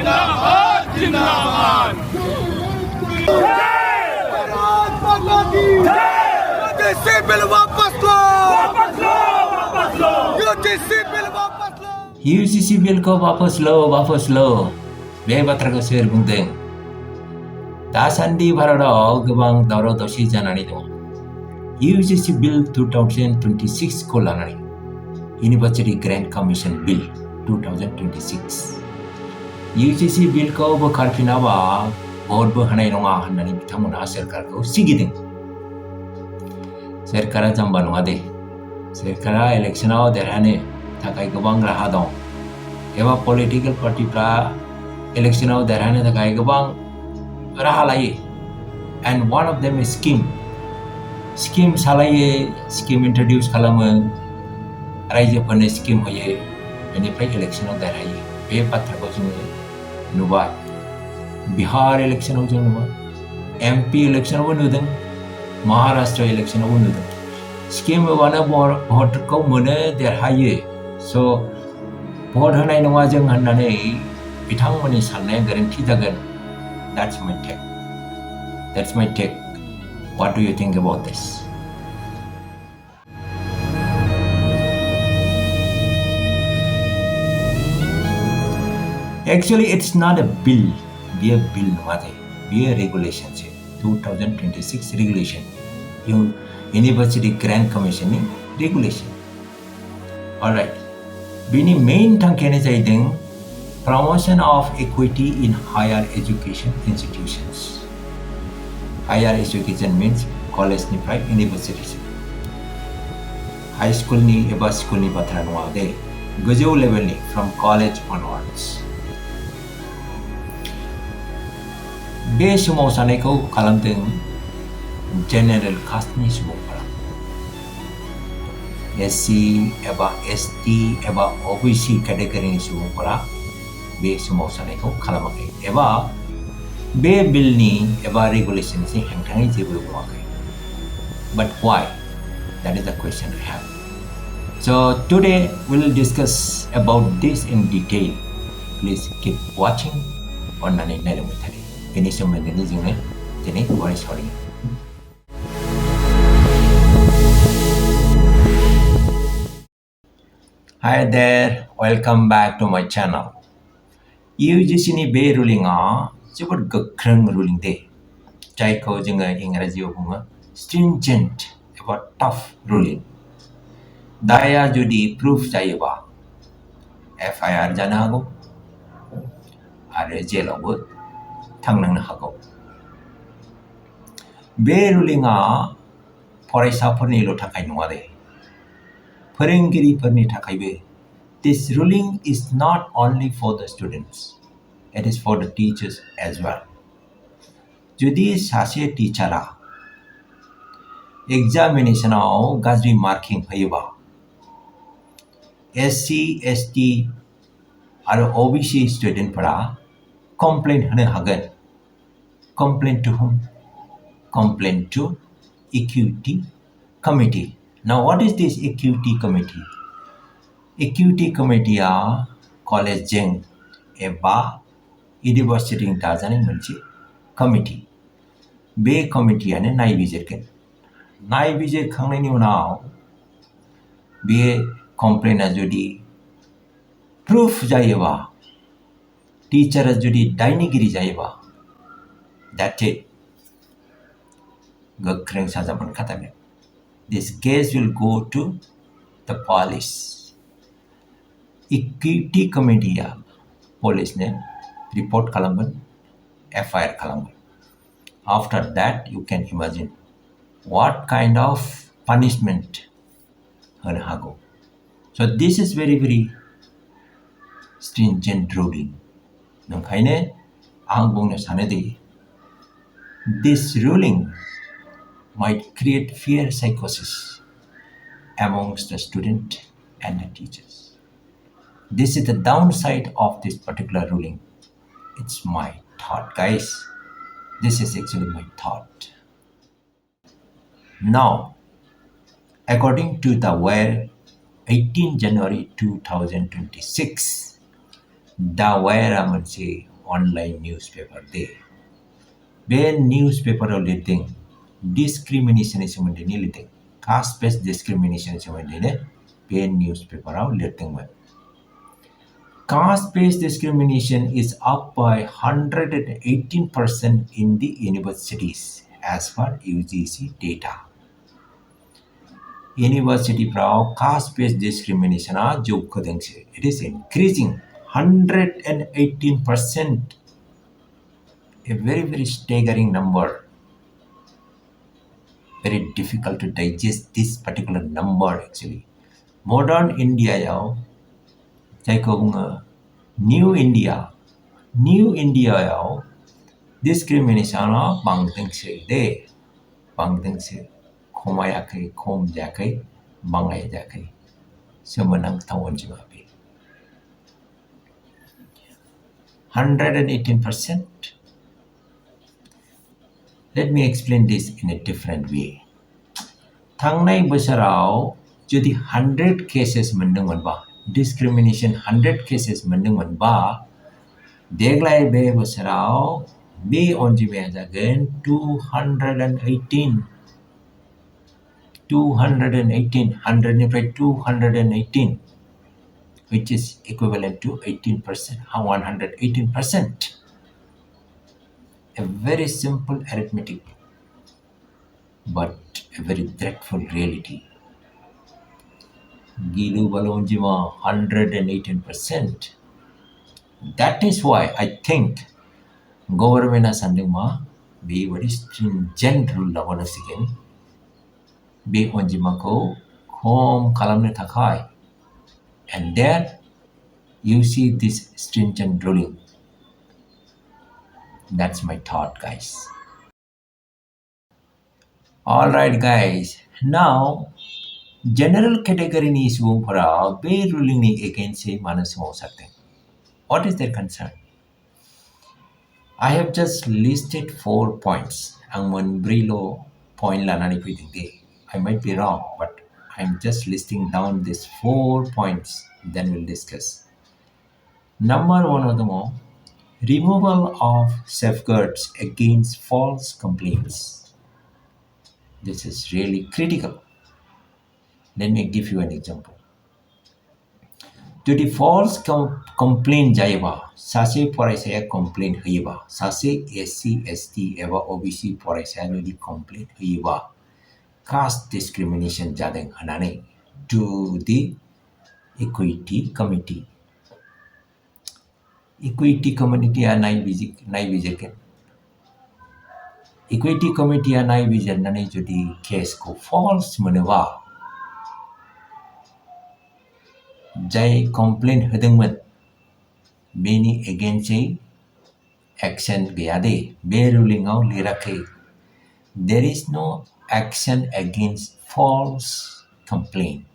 जिंदाबाद जिंदाबाद UGC bill वापस लो UGC बिल वापस लो UGC बिलखौ वापस लो बे बाथ्राखौ सोर बुंदों दासान्दि भारताव गोबां दावराव दावसि जानानै दं UGC बिल 2026 खौ लानानै University Grant Commission Bill 2026 UGC बिलखौ बोखारफिनाबा भटबो होनाय नङा होननानै बिथांमोनहा सोरखारखौ सिगिदों सोरखारा जाम्बा नङा दे सोरखारा इलेक्शनाव देरहानो थाखाय गोबां राहा दं एबा पलिटिकल पार्टिफ्रा इलेक्शनाव देरहानो थाखाय गोबां राहा लायो and one of them is scheme सालायो स्किम इंट्रोड्यूस खालामो रायजोफोरनो स्किम होयो बेनिफ्राय इलेक्शनाव देरहायो बे बाथ्राखौ जोङो नुबाय बिहार इलेक्शनाव जों नुबाय MP इलेक्शनावबो नुदों महाराष्ट्र इलेक्शनावबो नुदों स्किम होबानो भटखौ मोनो देरहायो स' भट होनाय नङा जों होननानै बिथांमोननि साननाया गोरोन्थि जागोन that's my take what do you think about this actually it's not a bill बियो बिल नङा दे बियो regulation 2026 regulation university grant commission नि रेगुलेशन alright बिनि मेन थांखियानो जाहैदों promotion of equity in higher education institutions higher education means college निफ्राय university high school नि एबा स्कुल नि बाथ्रा नङा दे गोजौ लेभेलनि from college onwards बे सोमावसारनायखौ खालामदों जेनेरेल कास्टनि सुबुंफोरा SC एबा ST एबा OBC केटेगरिनि सुबुंफोरा बे सोमावसारनायखौ खालामाखै एबा बे बिलनि एबा रेगुलेशननि हेंथायै जेबो बुङाखै but why that is the question I have so today we'll discuss about this in detail please keep watching अन्नानै नायलांबाय थादो बेनि सोमोन्दैनो जोङो दिनै गुवारै सावरायगोन Hi there, welcome back to my channel. UGC नि बे रुलिंआ जोबोद गोख्रों रुलिं दे जायखौ जोङो इंराजियाव बुङो Stringent एबा tough ruling. दाया जुदि प्रुफ जायोबा FIR जानो हागौ आरो जेलावबो थांनांनो हागौ बे रुलिंआ फरायसाफोरनिल' थाखाय नङा दे फोरोंगिरिफोरनि थाखायबो This ruling is not only for the students it is for the teachers as well जुदि सासे टीचारा एग्जामिनेशनाव गाज्रि मार्किं होयोबा SC ST आरो OBC स्टुडेन्टफोरा कमप्लेन होनो हागोन Complaint to whom? Complaint to Equity Committee. Now, what is this Equity Committee? Equity Committee college jeng eba university दाजानाय मोनसे committee. बे committeeआनो नायबिजिरगोन नायबिजिरखांनायनि उनाव बे complaintआ जुदि proof जायोबा टीचारा जुदि दायनिगिरि जायोबा That's it. गोख्रों साजा मोनखाथारगोन This case will go to the police. Equity Committee police-ने report खालामगोन FIR खालामगोन After that, you can imagine what kind of punishment होनो हागौ So this is very stringent ruling. ओंखायनो आं बुंनो सानोदि This ruling might create fear psychosis amongst the student and the teachers. This is the downside of this particular ruling. It's my thought, guys. This is actually my thought. Now, according to the wire 18 January 2026, the wire मोनसे online newspaper day. Ben newspaper leading discrimination is leading. Caste-based discrimination is Ben newspaper leading. Caste-based discrimination is up by 118% in the universities as per UGC data. University proud caste-based discrimination it is increasing 118%. A very staggering number. Very difficult to digest this particular number actually. Modern India New India discrimination bangdengse खमायाखै खम जायाखै बाङाय जायाखै सोमोनांथाव अनजिमा बे 118%. Let me explain this in a different way. थांनाय बोसोराव जुदि 100 cases मोनदोंमोनबा discrimination 100 cases मोनदोंमोनबा देग्लाय बे बोसोराव बे अनजिमाया जागोन 218 100निफ्राय 218 which is equivalent to 18%, 118%. A very simple arithmetic, but a very dreadful reality. Gilu balonjima 118%. That is why I think government is be very stringent rule lawanasigen. Be onjimako home kalamne takai. And there you see this stringent ruling. That's my thought, guys. Alright, guys. Now, general category ni suung para be ruling ni against say manus mo sakte. What is their concern? I have just listed 4 points. Ang monbrilo point lanani pwedeng day. I might be wrong, but I'm just listing down these 4 points. Then we'll discuss. Number 1 of them all, removal of safeguards against false complaints. This is really critical. Let me give you an example. To the false complaint jaiba, sase poraisaya complaint hoiba, sase SC, ST, eva OBC poraisaya nodi complaint hoiba, caste discrimination jadeng hanane to the equity committee. Equity committee nai bijaken. Equity committee nai bijanane jodi case ko false monewa. Jai complaint hodengmon beni against action gayade be ruling out lirake. There is no action against false complaint.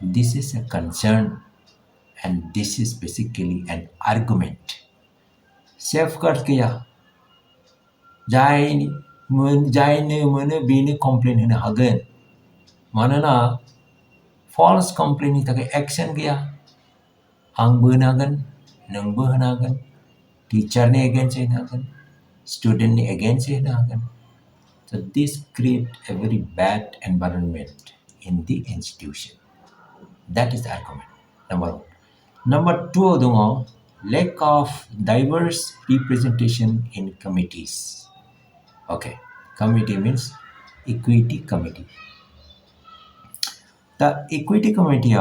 This is a concern and this is basically an argument. Safeguard kaya jai ne mone beni complaint hina hagen. Manana false complaint ni takai action kaya ang benagan nang behanagan teacher ni against hinagan student ni against hinagan. So this create a very bad environment in the institution. That is the argument. Number 1. Number 2, lack of diverse representation in committees. Okay, committee means equity committee. The equity committee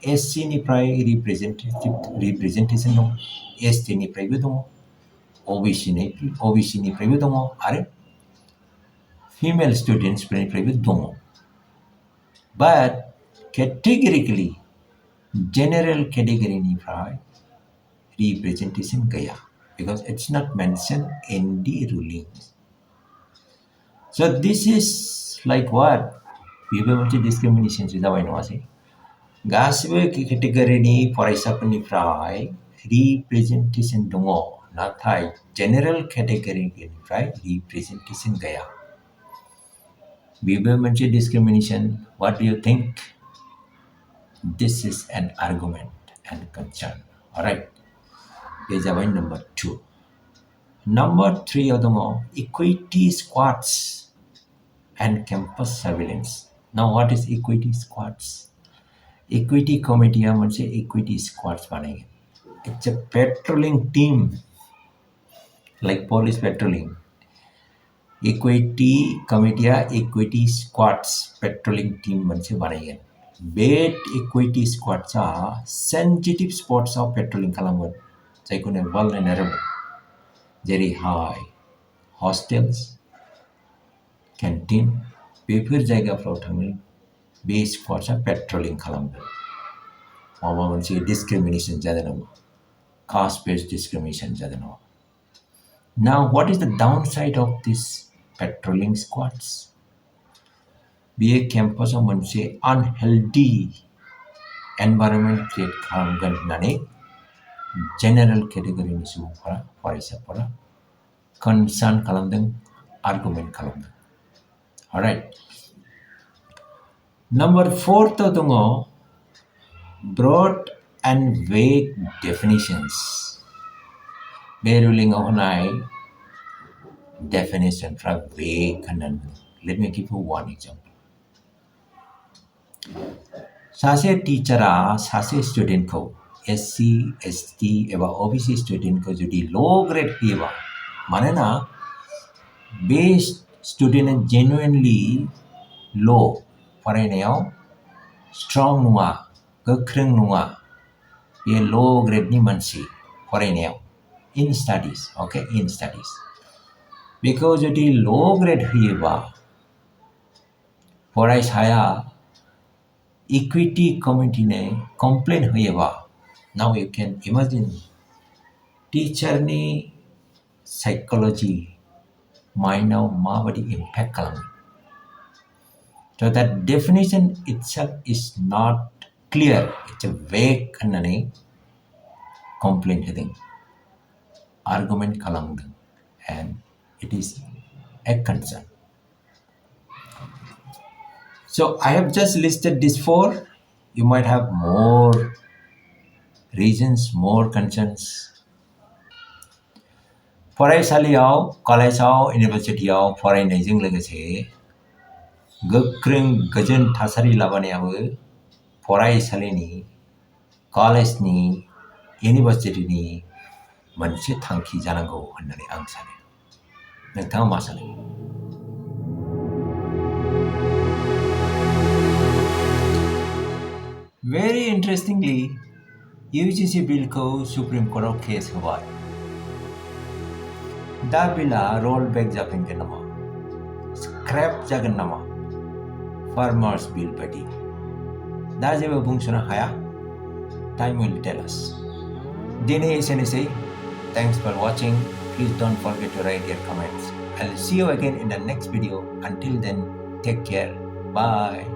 SC ni pray representation no, ST ni pray no, OBC ni pray no, are female students pray no. But categorically general category ni pray representation gaya because it's not mentioned in the rulings. So this is like what? People discrimination is the no ase. Gasibe category ni paraisapani pray representation dongo nathai general category ni pray representation gaya. People discrimination. What do you think? This is an argument and concern. Alright. बे जाबाय number 2. Number 3 आव दङ equity squads and campus surveillance. Now what is equity squads? Equity committee मोनसे equity squads बानायो. It's a patrolling team like police patrolling. Equity committee equity squads patrolling team मोनसे बानायो. बे equity squads sensitive spots आव patrolling खालामगोन जायखौ vulnerable जेरैहाय hostels, canteen before जायगाफ्राव थांनो बे squads patrolling खालामगोन. माबा मोनसे discrimination जादों नामा? Caste-based discrimination जादों नामा? Now, what is the downside of this patrolling squads? बेयो केम्पासाव मोनसे unhealthy environment create खालामगोन होननानै general categoryनि सुबुंफोरा फरायसाफोरा concern खालामदों, argument खालामदों. Alright. Number 4 आव दङ broad and vague definitions. बे रुलिंआव होनाय definitionफ्रा vague होननानै बुङो. Let me give you one example. Sasse टीचारा Sasse स्टुडेन्टखौ SC, ST एबा OBC स्टुडेन्टखौ जुदि लो ग्रेड होयोबा मानोना बे स्टुडेन्टआ जेन्युइनलि लो फरायनायाव स्ट्रं नङा, गोख्रों नङा, बे लो ग्रेडनि मानसि फरायनायाव in studies, okay, in studies. बेखौ जुदि लो ग्रेड होयोबा फरायसाया equity committee complain होयोबा now you can imagine टीचरनि psychology माइन्डआव माबायदि impact खालामो. So that definition itself is not clear, it's a vague होननानै complain होदों, argument खालामदों, and it is a concern. So I have just listed these 4. You might have more reasons, more concerns. फरायसालियाव, कलेजाव, इउनिभार्सिटियाव फरायनायजों लोगोसे गोख्रों गोजोन थासारि लाबोनायाबो फरायसालिनि, कलेजनि, इउनिभार्सिटिनि मोनसे थांखि जानांगौ होननानै आं सानो. नोंथाङा मा सानो? Very interestingly, UGC बिलखौ सुप्रिम कर्टआव केस होबाय. दा बिला rollback जाफिनगोन नामा? स्क्रैप जागोन नामा? फार्मार्स बिल बायदि? दा जेबो बुंस'नो हाया. Time will tell us. दिनै एसेनोसै. Thanks for watching. Please don't forget to write your comments. I'll see you again in the next video. Until then, take care. Bye.